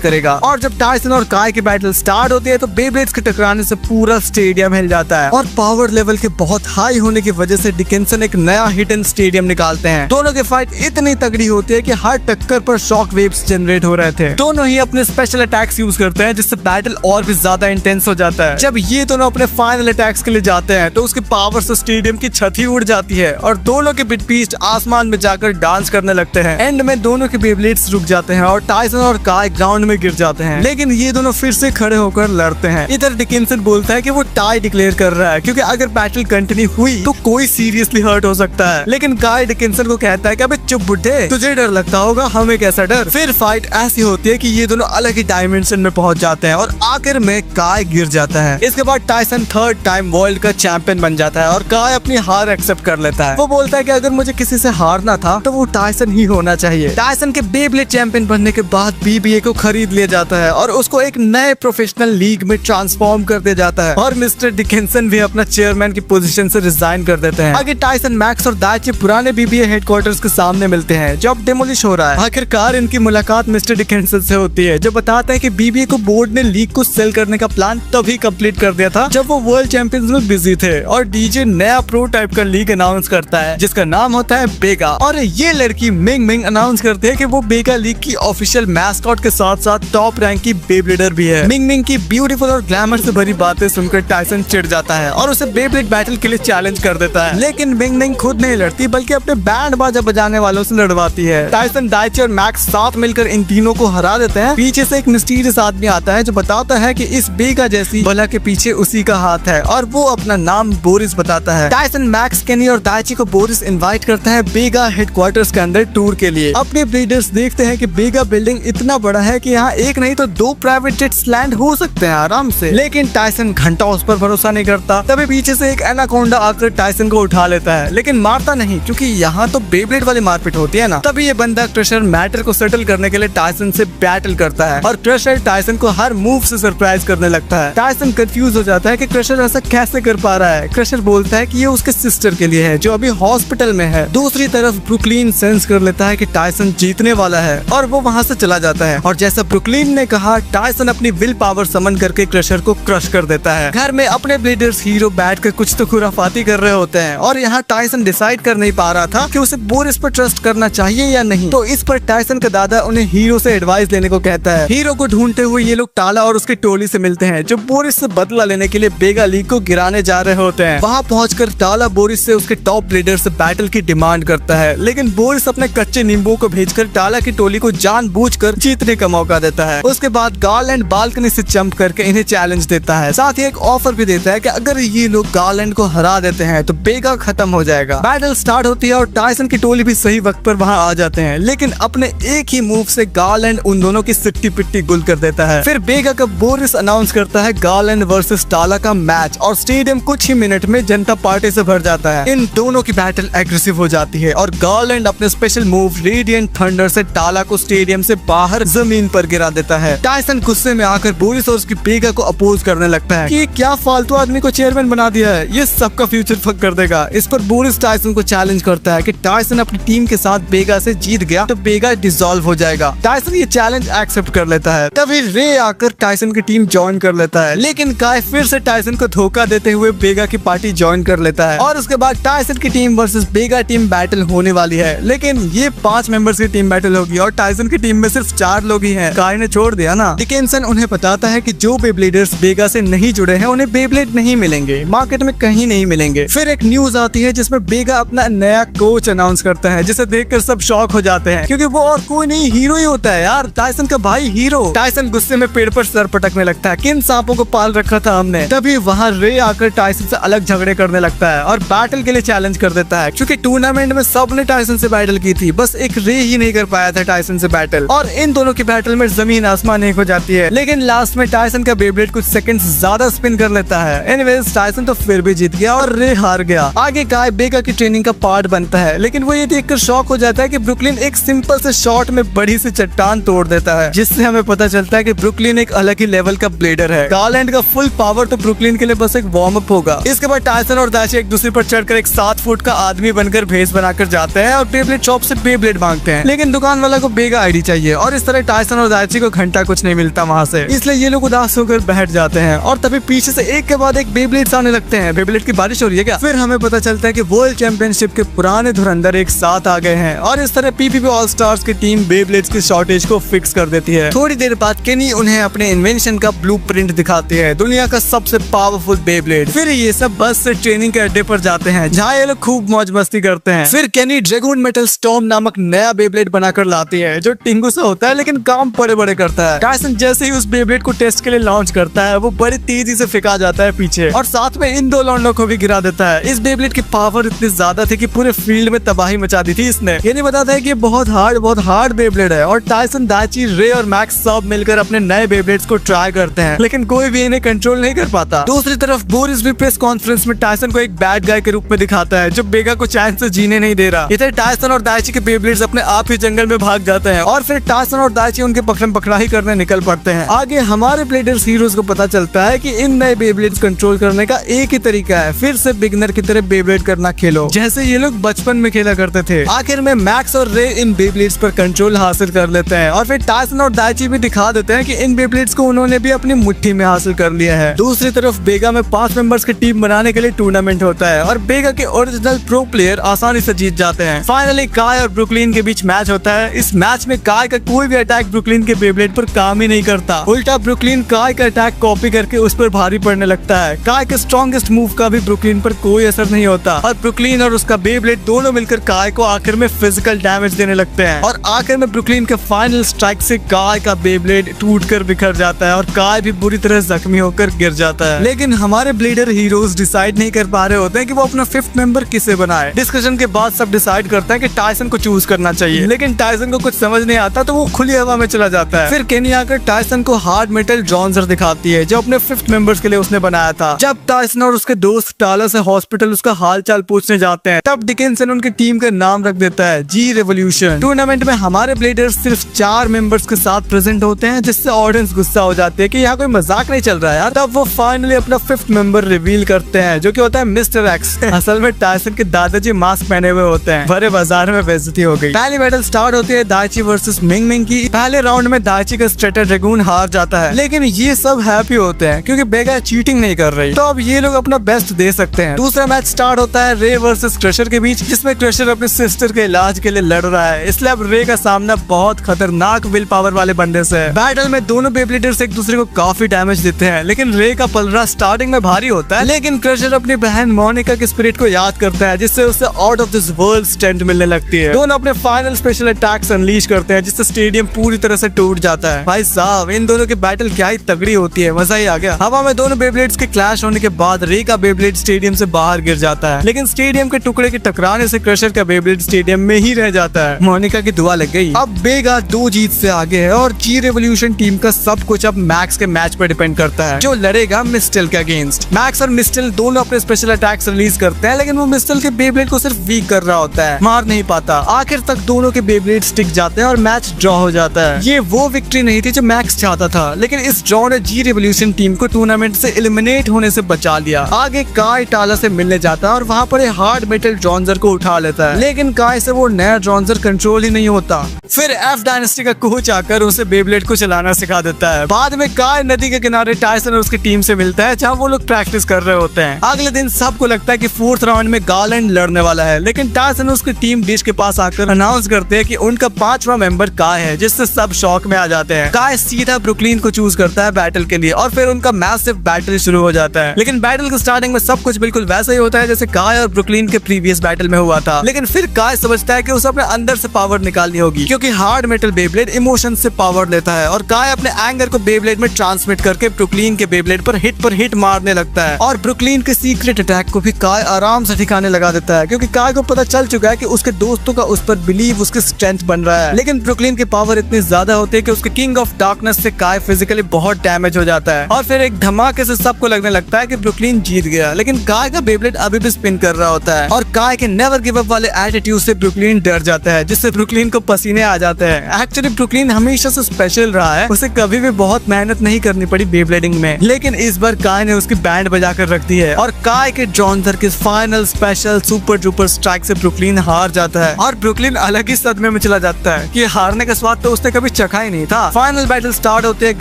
करेगा। और जब टायसन और काय की बैटल स्टार्ट होती है तो बेब्लेड्स के टकराने से पूरा स्टेडियम हिल जाता है और पावर लेवल के बहुत हाई होने की वजह से डिकिंसन एक नया हिडन स्टेडियम निकालते हैं। दोनों की फाइट इतनी तगड़ी होती है कि हर टक्कर पर शॉक वेव्स जनरेट हो रहे थे। दोनों ही अपने स्पेशल अटैक्स यूज करते हैं जिससे बैटल और भी ज्यादा इंटेंस हो जाता है। जब ये दोनों अपने फाइनल अटैक्स के लिए जाते हैं तो उसके पावर से स्टेडियम की छत ही उड़ जाती है और दोनों के बिटपीस्ट आसमान में जाकर डांस करने लगते हैं। एंड में दोनों के बेब्लेड्स रुक जाते हैं और टायसन और काय ग्राउंड में गिर जाते हैं, लेकिन ये दोनों फिर से खड़े होकर लड़ते हैं। इधर डिकिंसन बोलता है कि वो टाई डिक्लेयर कर रहा है क्योंकि अगर बैटल कंटिन्यू हुई तो कोई सीरियसली हर्ट हो सकता है। लेकिन काय डिकिंसन को कहता है कि अबे चुप बुड्ढे, तुझे डर लगता होगा, हमें कैसा डर। फिर फाइट ऐसी होती है कि ये दोनों अलग ही डायमेंशन में पहुंच जाते हैं और आखिर में काय गिर जाता है। इसके बाद टायसन थर्ड टाइम वर्ल्ड का चैंपियन बन जाता है और काय अपनी हार एक्सेप्ट कर लेता है। वो बोलता है कि अगर मुझे किसी से हारना था तो वो टायसन ही होना चाहिए। टायसन के बेब्लेड चैंपियन बनने के बाद बीबीए को खरीद लिया जाता है और उसको एक नए प्रोफेशनल लीग में ट्रांसफॉर्म कर दिया जाता है और मिस्टर डिकिंसन भी अपना चेयरमैन की पोजीशन से रिजाइन कर देते हैं। आगे टायसन मैक्स और दाइची पुराने बीबीए हेडक्वार्टर्स के सामने मिलते हैं जो अब डिमोलिश हो रहा है। आखिरकार इनकी मुलाकात मिस्टर डिकिंसन से होती है जो बताता है कि बीबीए को बोर्ड ने लीग को सेल करने का प्लान तभी कंप्लीट कर दिया था जब वो वर्ल्ड चैंपियंस में बिजी थे और डीजे नया प्रो टाइप का लीग अनाउंस करता है जिसका नाम होता है बेगा। और ये लड़की मिंग मिंग अनाउंस करती है कि वो बेगा लीग की ऑफिशियल मैस्कॉट के साथ साथ टॉप रैंक की बेब्लेडर भी है। मिंग मिंग की ब्यूटीफुल और ग्लैमर से भरी बातें सुनकर टायसन चिढ़ जाता है और उसे बेब्लेड बैटल के लिए चैलेंज कर देता है, लेकिन मिंग मिंग खुद नहीं लड़ती बल्कि अपने बैंड बाजा बजाने वालों से लड़वाती है। टायसन, दाइची और मैक्स साथ मिलकर इन तीनों को हरा देते हैं। पीछे से एक मिस्टीरियस आदमी आता है जो बताता है कि इस बेगा जैसी बला के पीछे उसी का हाथ है और वो अपना नाम बोरिस बताता है। टायसन मैक्स, केनी और दाइची को बोरिस इनवाइट करता है बेगा हेडक्वार्टर्स के अंदर टूर के लिए। अपने ब्रीडर्स देखते हैं कि बेगा बिल्डिंग इतना बड़ा है कि यहाँ एक नहीं तो 2 प्राइवेट जेट्स लैंड हो सकते हैं आराम से, लेकिन टायसन घंटा उस पर भरोसा नहीं करता। तभी पीछे से एक एनाकोंडा आकर टायसन को उठा लेता है, लेकिन मारता नहीं क्योंकि यहाँ तो बेब्लेड वाली मारपीट होती है ना। तभी ये बंदा क्रशर मैटर को सेटल करने के लिए टायसन से बैटल करता है और क्रशर टायसन को हर मूव से सरप्राइज करने लगता है। टायसन कंफ्यूज हो जाता है कि क्रशर ऐसा कैसे कर पा रहा है। क्रशर बोलता है कि ये उसके सिस्टर के लिए है जो अभी हॉस्पिटल में है। दूसरी तरफ ब्रुकलिन सेंस कर लेता है कि टायसन जीतने वाला है और वो वहाँ से चला जाता है और जैसा ब्रुकलिन ने कहा टायसन अपनी विल पावर समन करके क्रशर को क्रश कर देता है। घर में अपने ब्रीडर्स हीरो बैठकर कुछ तो खुराफाती कर रहे होते हैं और यहाँ टायसन डिसाइड कर नहीं पा रहा था कि उसे बोरिस पर ट्रस्ट करना चाहिए या नहीं। तो इस पर टायसन का दादा उन्हें हीरो से एडवाइस लेने को कहता है। हीरो को ढूंढते हुए ये लोग टाला और उसकी टोली से मिलते हैं जो बोरिस से बदला लेने के लिए बेगा लीग को गिराने जा रहे होते हैं। वहाँ पहुंचकर टाला बोरिस से उसके टॉप ब्रीडर से बैटल की डिमांड करता है, लेकिन बोरिस अपने कच्चे नींबू को भेजकर टाला की टोली को जानबूझकर जीतने का मौका देता है। उसके बाद गार्लैंड बालकनी से जंप करके इन्हें चैलेंज देता है, साथ ही एक ऑफर भी देता है कि अगर ये लोग गार्लैंड को हरा देते हैं तो बेगा खत्म हो जाएगा। बैटल स्टार्ट होती है और टायसन की टोली भी सही वक्त पर वहाँ आ जाते हैं, लेकिन अपने एक ही मूव से गार्लैंड उन दोनों की सिट्टी पिट्टी गुल कर देता है। फिर बेगा का बोरिस अनाउंस करता है गार्लैंड वर्सेस टाला का मैच और स्टेडियम कुछ ही मिनट में जनता पार्टी से भर जाता है। इन दोनों की बैटल एग्रेसिव हो जाती है और गार्लैंड अपने स्पेशल मूव रेडिएंट थंडर से टाला को स्टेडियम से बाहर जमीन पर गिरा देता है। टायसन गुस्से में आकर बोरिस और उसकी बेगा को अपोज करने लगता है कि क्या फालतू आदमी को चेयरमैन बना दिया है, ये सबका फ्यूचर फक कर देगा। इस पर बोरिस टायसन को चैलेंज करता है कि टायसन अपनी टीम के साथ बेगा से जीत गया तो बेगा डिसॉल्व हो जाएगा। टायसन ये चैलेंज एक्सेप्ट कर लेता है। तभी रे आकर टाइसन की टीम ज्वाइन कर लेता है, लेकिन काय फिर से टाइसन को धोखा देते हुए बेगा की पार्टी ज्वाइन कर लेता है और उसके बाद टाइसन की टीम वर्सेस बेगा टीम बैटल होने वाली है। लेकिन ये 5 मेंबर्स की टीम बैटल होगी और टाइसन की टीम में सिर्फ 4 लोग ही हैं। काय ने छोड़ दिया ना। डिकिंसन उन्हें बताता है कि जो बेब्लेडर्स बेगा से नहीं जुड़े हैं उन्हें बेब्लेड नहीं मिलेंगे, मार्केट में कहीं नहीं मिलेंगे। फिर एक न्यूज आती है जिसमें बेगा अपना नया कोच अनाउंस करता है, जिसे देखकर सब शॉक हो जाते हैं क्योंकि वो और कोई नहीं हीरो ही होता है यार, टाइसन का भाई हीरो। टाइसन गुस्से में पेड़ पर सर पटकने लगता है, किन सांपों को पाल रखा था हमने। तभी वहाँ रे आकर टाइसन से अलग झगड़े करने लगता है और बैटल के लिए चैलेंज कर देता है, क्योंकि टूर्नामेंट में सबने टाइसन से बैटल की थी, बस एक रे ही नहीं कर पाया था टाइसन से बैटल। और इन दोनों की बैटल में जमीन आसमान एक हो जाती है। लेकिन लास्ट में टाइसन का बेब्लेड कुछ सेकंड्स ज्यादा स्पिन कर लेता है। एनीवेज टाइसन तो फिर भी जीत गया और रे हार गया। आगे काय बेगा की ट्रेनिंग का पार्ट बनता है, लेकिन वो ये देखकर शॉक हो जाता है कि ब्रुकलिन एक सिंपल से शॉट में बड़ी सी चट्टान तोड़ देता है, जिससे हमें पता चलता है कि ब्रुकलिन एक अलग ही लेवल का ब्लेडर है। गारलैंड का फुल पावर तो ब्रुकलिन के लिए बस एक वार्म अप होगा। इसके बाद टाइसन और दाची एक दूसरे पर चढ़कर एक 7 फुट का आदमी बनकर भेस बनाकर जाते हैं और बेब्लेड शॉप से बेब्लेड मांगते हैं, लेकिन दुकान वाला को बेगा आईडी चाहिए और इस तरह टाइसन और दाची को घंटा कुछ नहीं मिलता वहाँ से, इसलिए ये लोग उदास होकर बैठ जाते हैं। और तभी पीछे से एक के बाद एक बेब्लेड्स आने लगते हैं। बेब्लेड की बारिश हो रही है क्या? फिर हमें पता चलता है कि वर्ल्ड चैंपियनशिप के पुराने धुरंधर एक साथ आ गए हैं और इस तरह पीपीपी ऑल स्टार्स की टीम बेब्लेड्स की शॉर्टेज को फिक्स कर देती है। थोड़ी देर बाद केनी उन्हें अपने इन्वेंशन का ब्लूप्रिंट दिखाती है, दुनिया का सबसे पावरफुल बेब्लेड। फिर ये सब बस से ट्रेनिंग के अड्डे पर जाते हैं, जहाँ ये लोग खूब मौज मस्ती करते हैं। फिर केनी ड्रैगन मेटल स्टॉर्म नामक नया बेब्लेड बनाकर लाती है, जो टिंगू सा होता है लेकिन काम बड़े बड़े करता है। टाइसन जैसे ही उस बेब्लेड को टेस्ट के लिए लॉन्च करता है, वो बड़ी तेजी से फेंका जाता है पीछे और साथ में इन 2 लौंडों को भी गिरा देता है। इस बेब्लेड की पावर इतनी ज्यादा थी कि पूरे फील्ड में तबाही मचा दी थी इसने। ये नहीं बताता है कि ये बहुत हार्ड बेब्लेड है और टाइसन, दाची, रे और मैक्स सब मिलकर अपने नए बेब्लेड्स को ट्राई करते हैं, लेकिन कोई भी इन्हें कंट्रोल नहीं कर पाता। दूसरी तरफ बोरिस भी प्रेस कॉन्फ्रेंस में टाइसन को एक बैड गाय के रूप में दिखाता है, जो बेगा को चैन से जीने नहीं दे रहा। इधर टाइसन और दाची के बेब्लेड्स अपने आप ही जंगल में भाग जाते हैं और फिर टाइसन और दाची उनके पकड़म पकड़ाई करने निकल पड़ते हैं। आगे हमारे ब्लेडर्स हीरोज को पता चलता है कि इन नए बेब्लेड्स कंट्रोल करने का एक ही तरीका है, फिर से बिगनर की तरह बेब्लेड करना खेलो, जैसे ये लोग बचपन में खेला करते थे। आखिर में मैक्स और रे इन बेब्लेड्स पर कंट्रोल हासिल कर लेते हैं और फिर टाइसन और दाची भी दिखा देते हैं कि इन बेब्लेड्स को उन्होंने भी अपनी मुट्ठी में हासिल कर लिया है। दूसरी तरफ बेगा में 5 मेंबर्स की टीम बनाने के लिए टूर्नामेंट होता है और बेगा के ओरिजिनल प्रो प्लेयर आसानी से जीत जाते हैं। फाइनली काय और ब्रुकलिन के बीच मैच होता है। इस मैच में काय का कोई भी अटैक ब्रुकलिन के बेब्लेड पर काम ही नहीं करता, उल्टा ब्रुकलिन काय का अटैक कॉपी करके उस पर भारी पड़ने लगता है। काय के स्ट्रॉन्गेस्ट मूव का भी ब्रुकलिन पर कोई असर नहीं होता और ब्रुकलिन और उसका बेब्लेड दोनों मिलकर काय को आखिर में फिजिकल डैमेज देने लगते हैं और आखिर में ब्रुकलिन के फाइनल स्ट्राइक से काय का बेब्लेड टूटकर बिखर जाता है और काय भी बुरी तरह जख्मी होकर गिर जाता है। लेकिन हमारे ब्लेडर हीरोज डिसाइड नहीं कर पा रहे होते हैं कि वो अपना 5th मेंबर किसे बनाए। डिस्कशन के बाद सब डिसाइड करते हैं कि टाइसन को चूज करना चाहिए, लेकिन टाइसन को कुछ समझ नहीं आता तो वो खुली हवा में चला जाता है। फिर केनी आकर टाइसन को हार्ड मेटल जॉन्सर दिखाती है, जो अपने 5th मेंबर्स के लिए उसने बनाया था। जब टाइसन और उसके दोस्त टाला से हॉस्पिटल उसका हाल चाल पूछने जाते हैं, तब डिकिंसन उनकी टीम का नाम रख देता है, जी रेवोल्यूशन। टूर्नामेंट में हमारे ब्लेडर्स सिर्फ 4 मेंबर्स के साथ प्रेजेंट होते हैं, जिससे ऑडियंस गुस्सा हो जाती है कि यहाँ कोई मजाक नहीं चल रहा है यार। तब वो फाइनली अपना 5th मेंबर रिवील करते हैं, जो कि होता है मिस्टर एक्स। असल में टाइसन के दादाजी मास्क पहने हुए होते हैं। भरे बाजार में बेइज्जती हो गई। पहली बैटल स्टार्ट होती है दाची वर्सेस मिंग मिंग की। पहले राउंड में दाची का स्ट्रेटर ड्रैगन हार जाता है, लेकिन ये सब हैप्पी होते हैं क्योंकि बेगा चीटिंग नहीं कर रही, तो अब ये लोग अपना बेस्ट दे सकते हैं। दूसरा मैच स्टार्ट होता है रे वर्सेस क्रशर के बीच, जिसमें क्रशर अपने सिस्टर के इलाज के लिए लड़ रहा है, इसलिए अब रे का सामना बहुत खतरनाक विल पावर वाले बंदे से है। बैटल में दोनों बेब्लेडर्स एक दूसरे को काफी डैमेज देते हैं, लेकिन रे का पलड़ा स्टार्टिंग में भारी होता है, लेकिन क्रशर अपनी बहन मोनिका के स्पिरिट को याद करता है, जिससे उसे out of this world strength मिलने लगती है। दोनों अपने फाइनल स्पेशल अटैक्स अनलीश करते हैं, जिससे स्टेडियम पूरी तरह से टूट जाता है। भाई साहब, इन दोनों की बैटल क्या ही तगड़ी होती है, मजा ही आ गया। हवा में दोनों बेब्लेड्स के क्लैश होने के बाद रे का बेब्लेड स्टेडियम से बाहर गिर जाता है, लेकिन स्टेडियम के टुकड़े के टकराने से क्रशर का बेब्लेड स्टेडियम में ही रह जाता है। मोनिका की दुआ लग गई। अब बेगा 2 जीत से आगे है और जी रेवोल्यूशन टीम का सब कुछ अब मैक्स के मैच पर डिपेंड करता है, जो लड़ेगा मिस्टेल के अगेंस्ट। मैक्स और मिस्टेल दोनों अपने स्पेशल अटैक्स रिलीज करते हैं, लेकिन वो मिस्टेल के बेब्लेड को सिर्फ वीक कर रहा होता है, मार नहीं पाता। आखिर तक दोनों के बेब्लेड स्टिक जाते हैं और मैच ड्रॉ हो जाता है। ये वो विक्ट्री नहीं थी जो मैक्स चाहता था, लेकिन इस ड्रॉ ने जी रेवोल्यूशन टीम को टूर्नामेंट से एलिमिनेट होने से बचा लिया। आगे काय टाला से मिलने जाता है और वहाँ पर हार्ड मेटल जॉन्सर को उठा लेता है, लेकिन काय से वो नया जॉन्सर कंट्रोल ही नहीं होता। फिर एफ डायनेस्टी का कोच आकर उसे बेब्लेड बेब्लेड को चलाना सिखा देता है। बाद में काय नदी के किनारे टायसन और उसकी टीम से मिलता है, जहाँ वो लोग प्रैक्टिस कर रहे होते हैं। अगले दिन सबको लगता है कि 4th राउंड में गार्लैंड लड़ने वाला है, लेकिन टायसन और उसकी टीम डिश के पास आकर अनाउंस करते हैं कि उनका 5वां मेंबर काय है, जिससे सब शॉक में आ जाते हैं। काय सीधा ब्रुकलिन को चूज करता है बैटल के लिए और फिर उनका मैसिव बैटल शुरू हो जाता है। लेकिन बैटल के स्टार्टिंग में सब कुछ बिल्कुल वैसा ही होता है जैसे काय और ब्रुकलिन के प्रीवियस बैटल में हुआ था। लेकिन फिर काय समझता है कि उसे अपने अंदर से पावर निकालनी होगी, क्योंकि हार्ड मेटल बेब्लेड इमोशन से पावर लेता है और काय अपने एंगर को बेब्लेड में ट्रांसमिट करके ब्रुकलिन के बेब्लेड पर हिट मारने लगता है। और ब्रुकलिन के सीक्रेट अटैक को भी काय आराम से ठिकाने लगा देता है, क्योंकि काय को पता चल चुका है कि उसके दोस्तों का उस पर बिलीव उसकी स्ट्रेंथ बन रहा है। लेकिन ब्रुकलिन की पावर इतनी ज्यादा होती है कि उसके किंग ऑफ डार्कनेस से काय फिजिकली बहुत डैमेज हो जाता है और फिर एक धमाके से सबको लगने लगता है कि ब्रुकलिन जीत गया। लेकिन काय का बेब्लेड अभी भी स्पिन कर रहा होता है और काय के नेवर गिव अप वाले एटीट्यूड से ब्रुकलिन डर जाता है, जिससे ब्रुकलिन को पसीने आ जाते हैं। एक्चुअली ब्रुकलिन हमेशा से स्पेशल रहा है, उसे कभी भी बहुत मेहनत नहीं करनी पड़ी बेब्लेडिंग में, लेकिन इस बार काय ने उसकी बैंड बजा कर रख दी है और काय के जॉन्सर के final special super duper strike से ब्रुकलिन हार जाता है और ब्रुकलिन अलग ही सदमे में चला जाता है कि हारने का स्वाद तो उसने कभी चखा ही नहीं था। फाइनल बैटल स्टार्ट होते हैं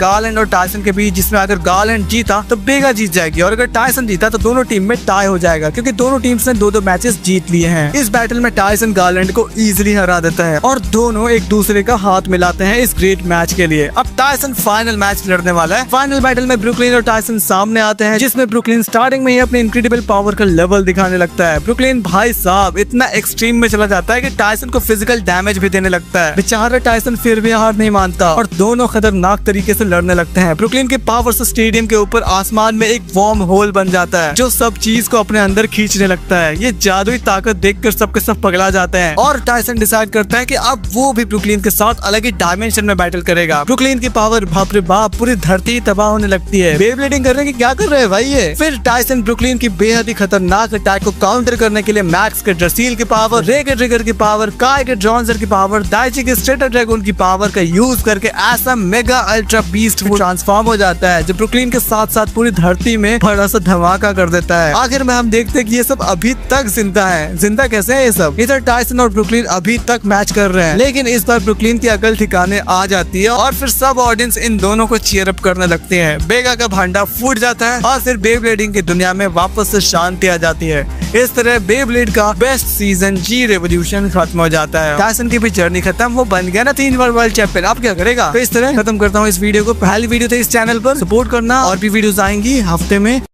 गार्लैंड और टायसन के बीच, जिसमें अगर गार्लैंड जीता तो बेगा जीत जाएगी और अगर टायसन जीता तो दोनों टीम में टाई हो जाएगा, क्योंकि दोनों टीम्स ने 2-2 मैचेस जीत लिए हैं। इस बैटल में टायसन गार्लैंड को इजीली हरा देता है और दोनों एक दूसरे का हाथ मिलाते हैं इस ग्रेट मैच के लिए। अब टायसन फाइनल मैच लड़ने वाला है। फाइनल बैटल में ब्रुकलिन और टायसन सामने आते हैं, जिसमें ब्रुकलिन स्टार्टिंग में ही अपने इनक्रेडिबल पावर का लेवल दिखाने लगता है। ब्रुकलिन भाई साहब इतना एक्सट्रीम में चला जाता है कि टायसन को फिजिकल डैमेज भी देने लगता है। बेचारा टायसन फिर भी हार नहीं मानता और दोनों खतरनाक तरीके से लड़ने लगते हैं। ब्रुकलिन के पावर से स्टेडियम के ऊपर आसमान में एक वार्म होल बन जाता है, जो सब चीज को अपने अंदर खींचने लगता है। ये जादुई ताकत देखकर सबके सब पगला जाते हैं और टायसन डिसाइड करता है कि अब वो भी ब्रुकलिन के साथ अलग ही डायमेंशन में बैटल करेगा। ब्रुकलिन की पावर बाप रे बाप, पूरी धरती तबाह होने लगती है। बेब्लेडिंग करने की क्या कर रहे हैं भाई ये। फिर टायसन ब्रुकलिन की बेहद ही खतरनाक अटैक को काउंटर करने के लिए मैक्स के ड्रसील की पावर, रे के ट्रिगर की पावर, काय के जॉन्सर की पावर, दाइची के स्ट्रेटर ड्रैगन की पावर का यूज करके ऐसा मेगा अल्ट्रा बीस्ट वो ट्रांसफॉर्म हो जाता है जो ब्रुकलिन के साथ साथ पूरी धरती में बड़ा सा धमाका कर देता है। आखिर में हम देखते हैं कि ये सब अभी तक जिंदा है। जिंदा कैसे है ये सब। इधर टायसन और ब्रुकलिन अभी तक मैच कर रहे हैं, लेकिन इस बार ब्रुकलिन की अकल ठिकाने आ जाती है और फिर सब ऑडियंस इन दोनों को चीयर अप करने लगते हैं। बेगा का भांडा फूट जाता है और फिर बेब्लेडिंग की दुनिया में वापस से शांति आ जाती है। इस तरह बेब्लेड का बेस्ट सीजन जी रेवोल्यूशन खत्म हो जाता है। टायसन की भी जर्नी खत्म, वो बन गया ना 3 बार वर्ल्ड चैंपियन। अब क्या करेगा। तो इस तरह खत्म करता हूँ इस वीडियो को। पहली वीडियो थे इस चैनल पर, सपोर्ट करना और भी वीडियोस आएंगी हफ्ते में।